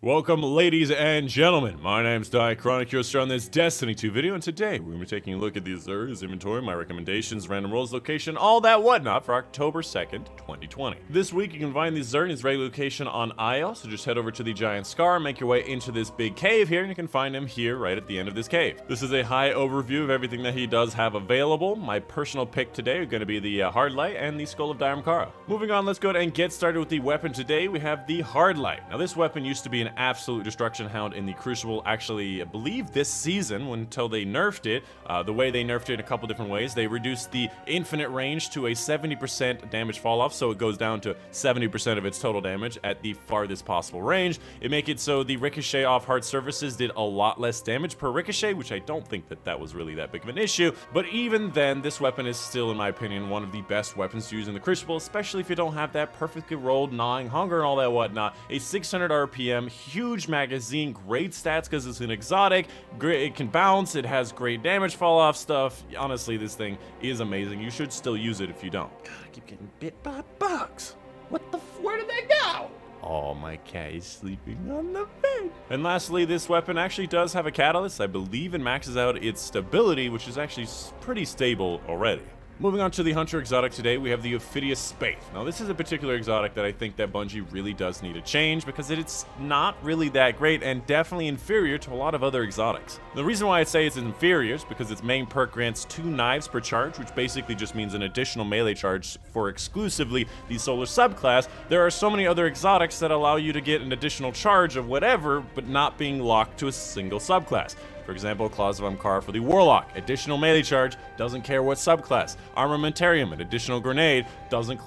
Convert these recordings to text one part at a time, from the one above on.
Welcome, ladies and gentlemen. My name's Dychronic, your host on this Destiny 2 video, and today we're going to be taking a look at the Azur's inventory, my recommendations, random rolls, location, all that whatnot for October 2nd, 2020. This week you can find the Azur in his regular location on Isle, so just head over to the Giant Scar, make your way into this big cave here, and you can find him here right at the end of this cave. This is a high overview of everything that he does have available. My personal pick today are going to be the Hardlight and the Skull of Dychronic. Moving on, let's go ahead and get started with the weapon today. We have the Hardlight. Now this weapon used to be an absolute destruction hound in the Crucible, actually I believe this season until they nerfed it. The way they nerfed it in a couple different ways, they reduced the infinite range to a 70% damage fall off, so it goes down to 70% of its total damage at the farthest possible range. It make it so the ricochet off hard surfaces did a lot less damage per ricochet, which I don't think that was really that big of an issue, but even then this weapon is still, in my opinion, one of the best weapons to use in the Crucible, especially if you don't have that perfectly rolled gnawing hunger and all that whatnot. A 600 RPM, huge magazine, great stats because it's an exotic, great, it can bounce, it has great damage fall off stuff. Honestly, this thing is amazing. You should still use it if you don't. God, I keep getting bit by bugs. Where did they go? Oh, my cat is sleeping on the bed. And lastly, this weapon actually does have a catalyst. I believe it maxes out its stability, which is actually pretty stable already. Moving on to the Hunter exotic today, we have the Orpheus Spathe. Now this is a particular exotic that I think that Bungie really does need to change because it's not really that great and definitely inferior to a lot of other exotics. The reason why I say it's inferior is because its main perk grants 2 knives per charge, which basically just means an additional melee charge for exclusively the solar subclass. There are so many other exotics that allow you to get an additional charge of whatever, but not being locked to a single subclass. For example, Claws of Amkar for the Warlock, additional melee charge, doesn't care what subclass. Armamentarium, an additional grenade, doesn't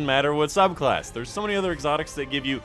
matter what subclass. There's so many other exotics that give you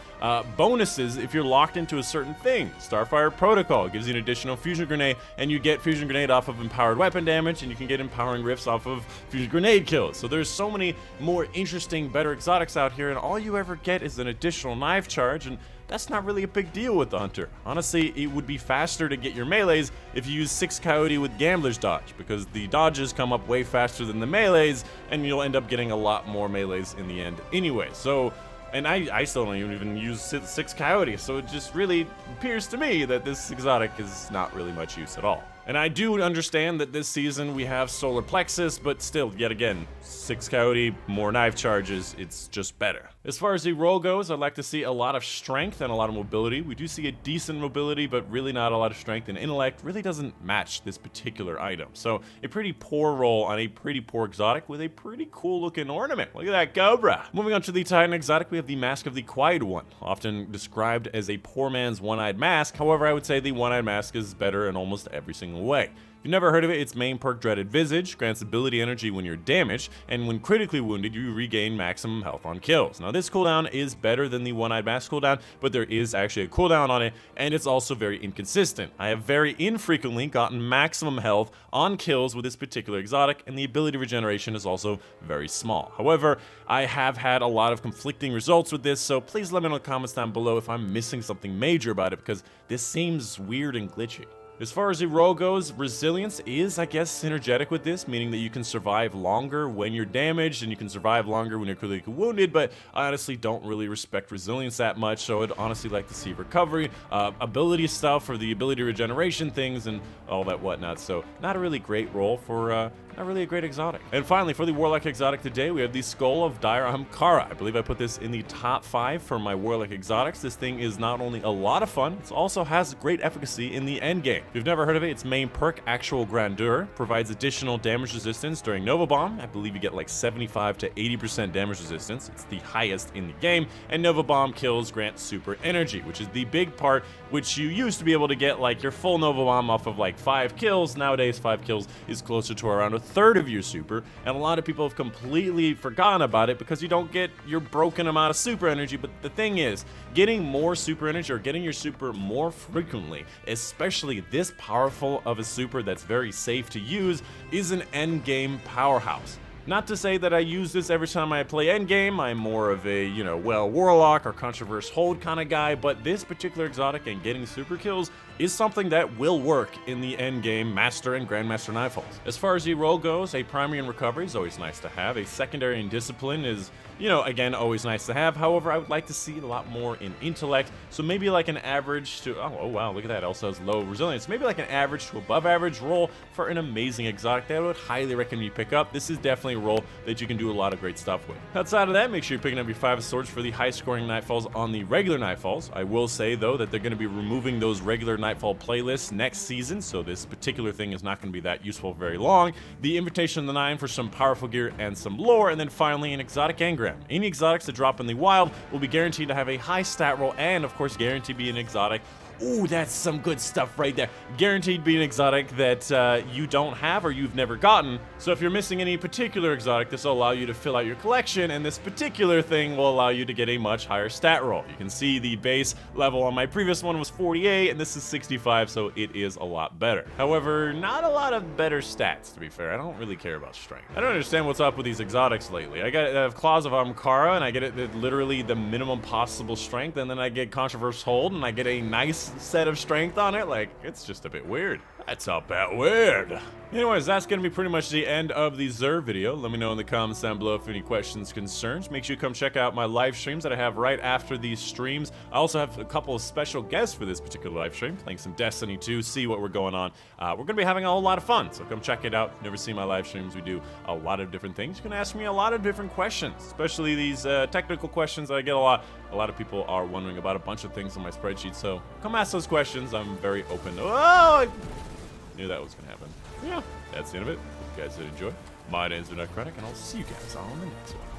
bonuses if you're locked into a certain thing. Starfire Protocol gives you an additional fusion grenade, and you get fusion grenade off of empowered weapon damage, and you can get empowering rifts off of fusion grenade kills. So there's so many more interesting, better exotics out here, and all you ever get is an additional knife charge, and that's not really a big deal with the Hunter. Honestly, it would be faster to get your melees if you use 6 Coyote with Gambler's Dodge, because the dodges come up way faster than the melees, and you'll end up getting a lot more melees in the end anyway. So, and I still don't even use 6 Coyote, so it just really appears to me that this exotic is not really much use at all. And I do understand that this season we have Solar Plexus, but still, yet again, 6 Coyote, more knife charges, it's just better. As far as the roll goes, I'd like to see a lot of strength and a lot of mobility. We do see a decent mobility, but really not a lot of strength, and intellect really doesn't match this particular item. So a pretty poor roll on a pretty poor exotic with a pretty cool looking ornament. Look at that Cobra. Moving on to the Titan exotic, we have the Mask of the Quiet One, often described as a poor man's one-eyed mask. However, I would say the one-eyed mask is better in almost every single way. If you've never heard of it, its main perk, Dreaded Visage, grants ability energy when you're damaged, and when critically wounded, you regain maximum health on kills. Now, this cooldown is better than the One-Eyed Mask cooldown, but there is actually a cooldown on it, and it's also very inconsistent. I have very infrequently gotten maximum health on kills with this particular exotic, and the ability regeneration is also very small. However, I have had a lot of conflicting results with this, so please let me know in the comments down below if I'm missing something major about it, because this seems weird and glitchy. As far as the roll goes, resilience is, I guess, synergetic with this, meaning that you can survive longer when you're damaged and you can survive longer when you're critically wounded, but I honestly don't really respect resilience that much, so I'd honestly like to see recovery, ability stuff for the ability regeneration things, and all that whatnot. So not a really great roll for not really a great exotic. And finally, for the Warlock exotic today, we have the Skull of Dychronic. I believe I put this in the top 5 for my Warlock exotics. This thing is not only a lot of fun, it also has great efficacy in the end game. If you've never heard of it, its main perk, Actual Grandeur, provides additional damage resistance during Nova Bomb. I believe you get like 75 to 80% damage resistance. It's the highest in the game. And Nova Bomb kills grant super energy, which is the big part, which you used to be able to get like your full Nova Bomb off of like 5 kills. Nowadays, 5 kills is closer to around a third of your super, and a lot of people have completely forgotten about it because you don't get your broken amount of super energy. But the thing is, getting more super energy or getting your super more frequently, especially this powerful of a super that's very safe to use, is an endgame powerhouse. Not to say that I use this every time I play endgame. I'm more of a, Warlock or Controverse Hold kind of guy, but this particular exotic and getting super kills is something that will work in the endgame Master and Grandmaster Nightfalls. As far as the role goes, a primary in recovery is always nice to have. A secondary in discipline is You know, again, always nice to have. However, I would like to see a lot more in intellect. So maybe like an average to, oh wow, look at that. Also has low resilience. Maybe like an average to above average roll for an amazing exotic that I would highly recommend you pick up. This is definitely a roll that you can do a lot of great stuff with. Outside of that, make sure you're picking up your 5 swords for the high scoring Nightfalls on the regular Nightfalls. I will say though that they're going to be removing those regular Nightfall playlists next season, so this particular thing is not going to be that useful very long. The Invitation of the Nine for some powerful gear and some lore, and then finally an exotic engram. Any exotics that drop in the wild will be guaranteed to have a high stat roll and of course guaranteed to be an exotic. Ooh, that's some good stuff right there. Guaranteed to be an exotic that you don't have or you've never gotten. So if you're missing any particular exotic, this will allow you to fill out your collection, and this particular thing will allow you to get a much higher stat roll. You can see the base level on my previous one was 48, and this is 65, so it is a lot better. However, not a lot of better stats, to be fair. I don't really care about strength. I don't understand what's up with these exotics lately. I have Claws of Ahamkara, and I get it literally the minimum possible strength, and then I get Controversial Hold, and I get a nice set of strength on it. Like, it's just a bit weird. That's a bit weird. Anyways, that's going to be pretty much the end of the Xur video. Let me know in the comments down below if any questions, concerns. Make sure you come check out my live streams that I have right after these streams. I also have a couple of special guests for this particular live stream, playing some Destiny 2, see what we're going on. We're going to be having a whole lot of fun, so come check it out. If you've never seen my live streams, we do a lot of different things. You can ask me a lot of different questions, especially these technical questions that I get a lot. A lot of people are wondering about a bunch of things on my spreadsheet, so come ask those questions. I'm very open. Oh, I knew that was going to happen. Yeah, that's the end of it. If you guys did enjoy, my name's Dychronic, and I'll see you guys on the next one.